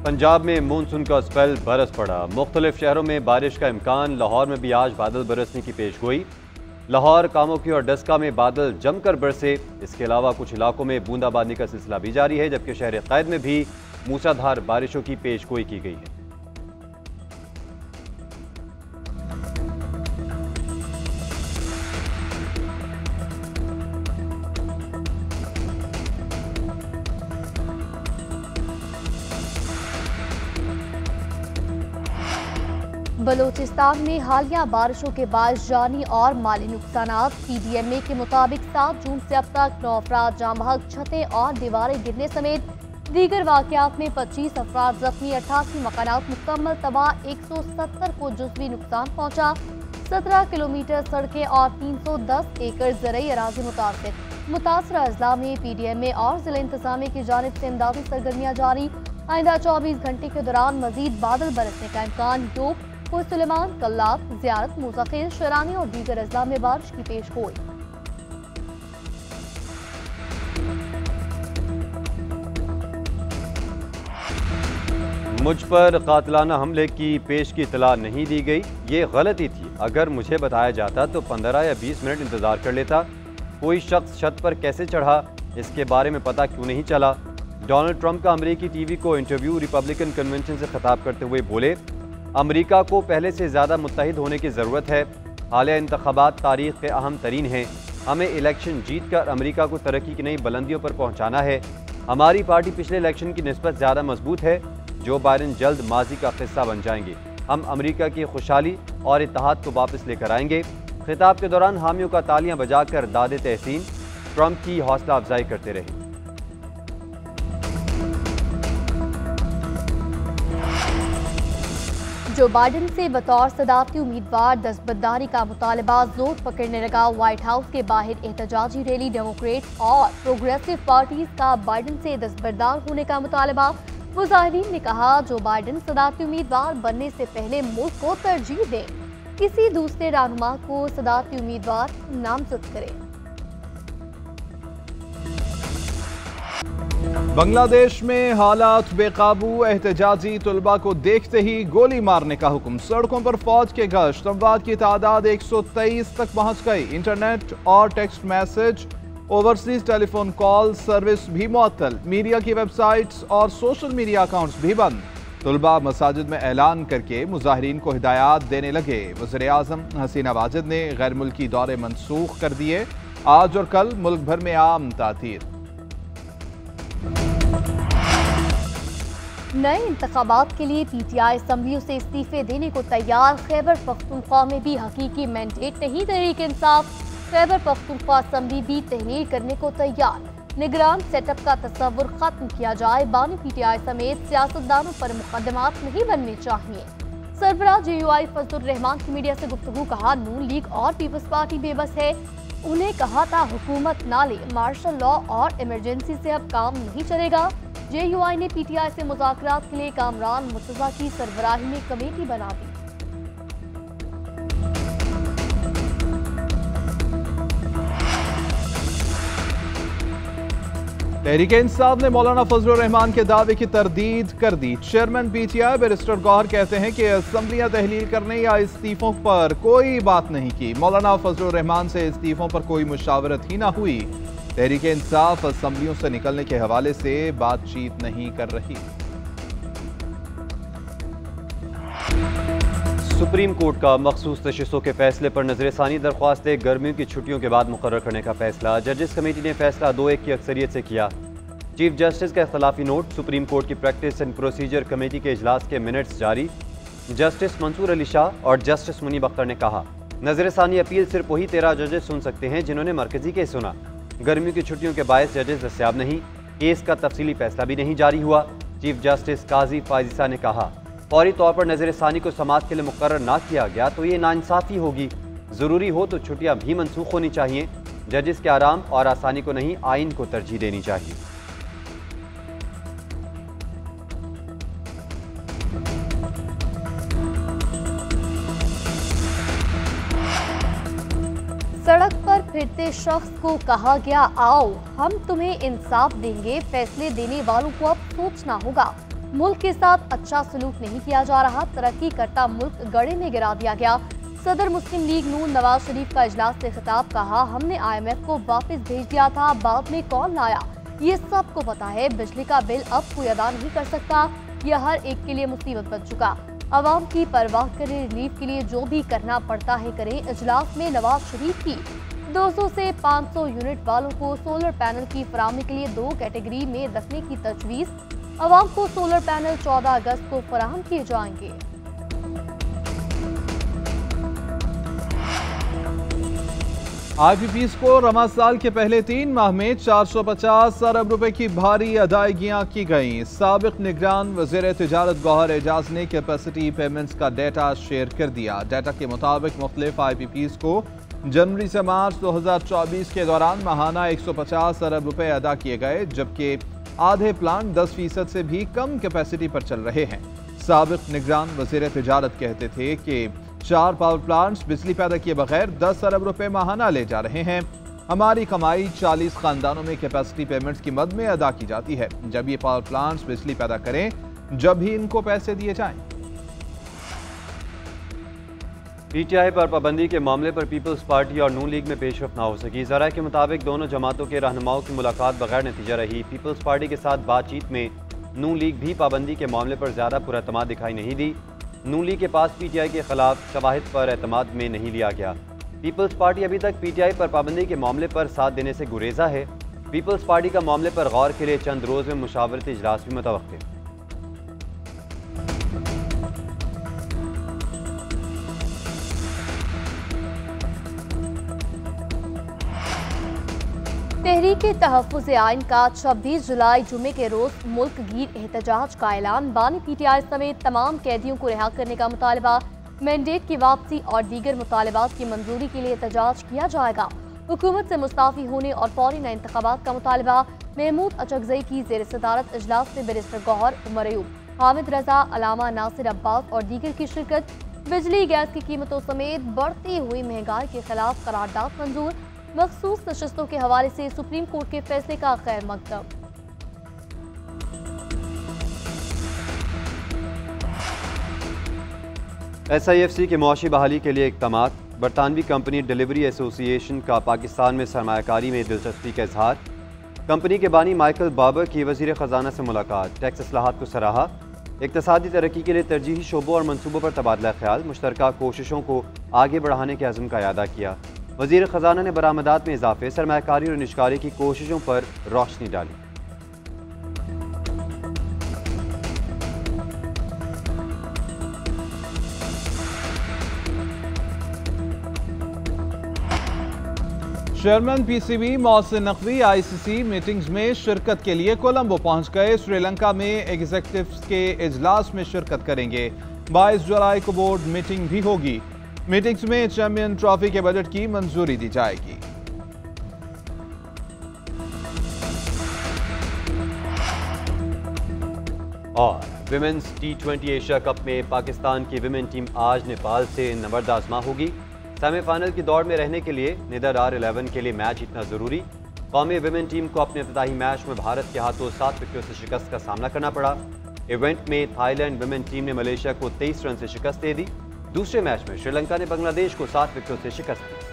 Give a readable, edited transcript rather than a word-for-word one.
पंजाब में मानसून का स्पेल बरस पड़ा। मुख्तलिफ शहरों में बारिश का इम्कान। लाहौर में भी आज बादल बरसने की पेशगोई। लाहौर, कामोकी और डस्का में बादल जमकर बरसे। इसके अलावा कुछ इलाकों में बूंदाबांदी का सिलसिला भी जारी है, जबकि शहर कैद में भी मूसलाधार बारिशों की पेशगोई की गई है। बलूचिस्तान में हालिया बारिशों के बाद जानी और माली नुकसानात। PDMA के मुताबिक 7 जून से अब तक 9 अफराद जाँ बहक, छतें और दीवारें गिरने समेत दीगर वाक़यात में 25 अफराद जख्मी, 88 मकानात मुकम्मल तबाह, 170 को जुज़वी नुकसान पहुँचा, 17 किलोमीटर सड़कें और 310 एकड़ ज़रई अराज़ी मुतासरा अजला में PDMA और जिला इंतजामिया की जानिब से इमदादी सरगर्मियाँ जारी। आइंदा 24 घंटे के दौरान मजीद बादल बरसने का इम्कान। योग, सुलेमान, कल्लात, ज़ियारत, मुज़ाकिर, शरानी और दीगर अजला में बारिश की पेशगोई। मुझ पर कातिलाना हमले की पेश की इतला नहीं दी गई। ये गलती थी। अगर मुझे बताया जाता तो 15 या 20 मिनट इंतजार कर लेता। कोई शख्स छत पर कैसे चढ़ा, इसके बारे में पता क्यों नहीं चला। डोनाल्ड ट्रंप का अमेरिकी TV को इंटरव्यू रिपब्लिकन कन्वेंशन से खिताब करते हुए बोले, अमेरिका को पहले से ज़्यादा मुत्तहिद होने की ज़रूरत है। हालिया इंतखाबात तारीख़ के अहम तरीन हैं। हमें इलेक्शन जीत कर अमेरिका को तरक्की की नई बुलंदियों पर पहुँचाना है। हमारी पार्टी पिछले इलेक्शन की निस्बत ज़्यादा मजबूत है। जो बाइडेन जल्द माजी का हिस्सा बन जाएंगे। हम अमेरिका की खुशहाली और इत्तेहाद को वापस लेकर आएंगे। खिताब के दौरान हामियों का तालियां बजाकर दादे तहसीन ट्रंप की हौसला अफजाई करते रहे। जो बाइडेन से बतौर सदारती उम्मीदवार दस्तबरदारी का मुतालबा जोर पकड़ने लगा। व्हाइट हाउस के बाहर एहतजाजी रैली। डेमोक्रेट और प्रोग्रेसिव पार्टीज का बाइडेन से दस्तबरदार होने का मुतालबा। मुजाहिरीन ने कहा, जो बाइडेन सदारती उम्मीदवार बनने से पहले मुल्क को तरजीह दें, किसी दूसरे रहनुमा को सदारती उम्मीदवार नामजद करें। बांग्लादेश में हालात बेकाबू। एहतजाजी तुलबा को देखते ही गोली मारने का हुक्म। सड़कों पर फौज के गश्त। अमवात की तादाद 123 तक पहुंच गई। इंटरनेट और text message, overseas telephone call service भी मुअत्तल। मीडिया की वेबसाइट्स और सोशल मीडिया अकाउंट्स भी बंद। तुलबा मसाजिद में ऐलान करके मुजाहिरीन को हिदायत देने लगे। वज़ीर आज़म हसीना वाजिद ने गैर मुल्की दौरे मनसूख कर दिए। आज और कल मुल्क भर में आम तातीर। नए इंतखाबात के लिए PTI असम्बलियों से इस्तीफे देने को तैयार। खैबर पख्तूनख्वा में भी हकीकी मैंडेट नहीं। तहरीक इंसाफ खैबर पख्तूनख्वा असम्बली भी तहरीर करने को तैयार। निगरान सेटअप का तस्वुर खत्म किया जाए। बानी PTI समेत सियासतदानों पर मुकदमात नहीं बनने चाहिए। सरबराह JUI फजलुर रहमान की मीडिया से गुफ्तगू। कहा, नून लीग और पीपल्स पार्टी बेबस है। उन्हें कहा था हुकूमत ना ले, मार्शल लॉ और इमरजेंसी से अब काम नहीं चलेगा। JUI ने PTI से मुज़ाकरात के लिए कामरान मुर्तज़ा की सरबराही में कमेटी बना दी। तहरीक इंसाफ ने मौलाना फजलुर रहमान के दावे की तरदीद कर दी। चेयरमैन PTI बैरिस्टर गौहर कहते हैं कि असम्बलियां तहलील करने या इस्तीफों पर कोई बात नहीं की। मौलाना फजलुर रहमान से इस्तीफों पर कोई मुशावरत ही ना हुई। तहरीक इंसाफ असम्बलियों से निकलने के हवाले से बातचीत नहीं कर रही। सुप्रीम कोर्ट का मखसूस तशस्सुस के फैसले पर नजरसानी। दरख्वास्तें गर्मियों की छुट्टियों के बाद मुकर्रर करने का फैसला। जजेस कमेटी ने फैसला 2-1 की अक्सरियत से किया। चीफ जस्टिस का इख्तलाफी नोट। सुप्रीम कोर्ट की प्रैक्टिस एंड प्रोसीजर कमेटी के इजलास के मिनट्स जारी। जस्टिस मंसूर अली शाह और जस्टिस मुनीब अख्तर ने कहा, नजरसानी अपील सिर्फ वही 13 जजेस सुन सकते हैं जिन्होंने मरकजी केस सुना। गर्मियों की छुट्टियों के बायस जजेस दस्तियाब नहीं। केस का तफसीली फैसला भी नहीं जारी हुआ। चीफ जस्टिस काजी फाजिसा ने कहा, फौरी तौर पर नजरसानी को समाअत के लिए मुकर्रर ना किया गया तो ये नाइंसाफ़ी होगी। ज़रूरी हो तो छुट्टियां भी मनसूख होनी चाहिए। जजेस के आराम और आसानी को नहीं, आइन को तरजीह देनी चाहिए। सड़क पर फिरते शख्स को कहा गया, आओ हम तुम्हें इंसाफ देंगे। फैसले देने वालों को अब सोचना होगा। मुल्क के साथ अच्छा सलूक नहीं किया जा रहा, तरक्की करता मुल्क गड़े में गिरा दिया गया। सदर मुस्लिम लीग नून नवाज शरीफ का इजलास से खिताब, कहा हमने IMF को वापस भेज दिया था, बाद में कौन लाया, ये सबको पता है। बिजली का बिल अब कोई अदा नहीं कर सकता, यह हर एक के लिए मुसीबत बन चुका। अवाम की परवाह करे, रिलीफ के लिए जो भी करना पड़ता है करें। इजलास में नवाज शरीफ की 200 से 500 यूनिट वालों को सोलर पैनल की फराहमी के लिए 2 कैटेगरी में रखने की तजवीज़। अवाम को सोलर पैनल 14 अगस्त को फराहम किए जाएंगे। IPPs को रमज़ान साल के पहले 3 माह में 450 अरब रुपए की भारी अदायगियाँ की गईं। साबिक निगरान वज़ीर तिजारत गौहर एजाज ने कैपेसिटी पेमेंट्स का डेटा शेयर कर दिया। डेटा के मुताबिक मुख्तलिफ IPPs को जनवरी से मार्च 2024 के दौरान माहाना 150 अरब रुपए अदा किए गए, जबकि आधे प्लांट 10% से भी कम कैपेसिटी पर चल रहे हैं। साबिक निगरान वज़ीर तिजारत कहते थे कि 4 पावर प्लांट्स बिजली पैदा किए बगैर 10 अरब रुपए माहाना ले जा रहे हैं। हमारी कमाई 40 खानदानों में कैपेसिटी पेमेंट्स की मद में अदा की जाती है। जब ये पावर प्लांट्स बिजली पैदा करें, जब ही इनको पैसे दिए जाएं। PTI पर पाबंदी के मामले पर पीपल्स पार्टी और नून लीग में पेशरफ ना हो सकी। ज़राए के मुताबिक दोनों जमातों के रहनुमाओं की मुलाकात बगैर नतीजा रही। पीपल्स पार्टी के साथ बातचीत में नून लीग भी पाबंदी के मामले पर ज़्यादा पुरअतमाद दिखाई नहीं दी। नून लीग के पास PTI के खिलाफ शवाहिद पर एतमाद में नहीं लिया गया। पीपल्स पार्टी अभी तक PTI पर पाबंदी के मामले पर साथ देने से गुरेजा है। पीपल्स पार्टी का मामले पर गौर के लिए चंद रोज़ में मुशावरती इजलास भी मुतवक्किल। तहरीक तहफ़्फ़ुज़ आइन का 26 जुलाई जुमे के रोज़ मुल्क गीर एहतजाज का ऐलान। बानी PTI समेत तमाम कैदियों को रिहा करने का मुतालबा, मैंडेट की वापसी और दीगर मुतालबात की मंजूरी के लिए एहतजाज किया जाएगा। हुकूमत से मुस्ताफ़ी होने और फौरी नए इंतखाबात का मुतालबा। महमूद अचकज़ई की ज़ेर सदारत इजलास में बैरिस्टर गौहर, उमर अयूब, हामिद रजा, अलामा नासिर अब्बास और दीगर की शिरकत। बिजली गैस की कीमतों समेत बढ़ती हुई महंगाई के खिलाफ करारदाद मंजूर। मखसूस नशस्तों के हवाले से सुप्रीम कोर्ट के फैसले का खैर मकदम। SIFC के मुआशी बहाली के लिए इक़दामात। बरतानवी कंपनी डिलीवरी एसोसिएशन का पाकिस्तान में सरमायाकारी में दिलचस्पी का इजहार। कंपनी के बानी माइकल बाबर की वज़ीर ख़जाना से मुलाकात। टैक्स इस्लाहात को सराहा। इक़्तिसादी तरक्की के लिए तरजीही शोबों और मनसूबों पर तबादला ख्याल। मुश्तरका कोशिशों को आगे बढ़ाने के अज़्म का इयादा किया। वज़ीर ख़जाना ने बरामदात में इजाफे, सरमायाकारी और निष्कारी की कोशिशों पर रोशनी डाली। Chairman PCB Mohsin Naqvi ICC meetings में शिरकत के लिए कोलंबो पहुंच गए। श्रीलंका में एग्जीक्यूटिव्स के इजलास में शिरकत करेंगे। 22 जुलाई को बोर्ड मीटिंग भी होगी। मीटिंग्स में चैंपियन ट्रॉफी के बजट की मंजूरी दी जाएगी। और विमेंस T20 एशिया कप में पाकिस्तान की विमेन टीम आज नेपाल से नबर्द आजमा होगी। सेमीफाइनल की दौड़ में रहने के लिए निदर R11 के लिए मैच जीतना जरूरी। कौमी विमेन टीम को अपने इब्तिदाई मैच में भारत के हाथों 7 विकेटों से शिकस्त का सामना करना पड़ा। इवेंट में थाईलैंड विमेन टीम ने मलेशिया को 23 रन से शिकस्त दे दी। दूसरे मैच में श्रीलंका ने बांग्लादेश को 7 विकेटों से शिकस्त दी।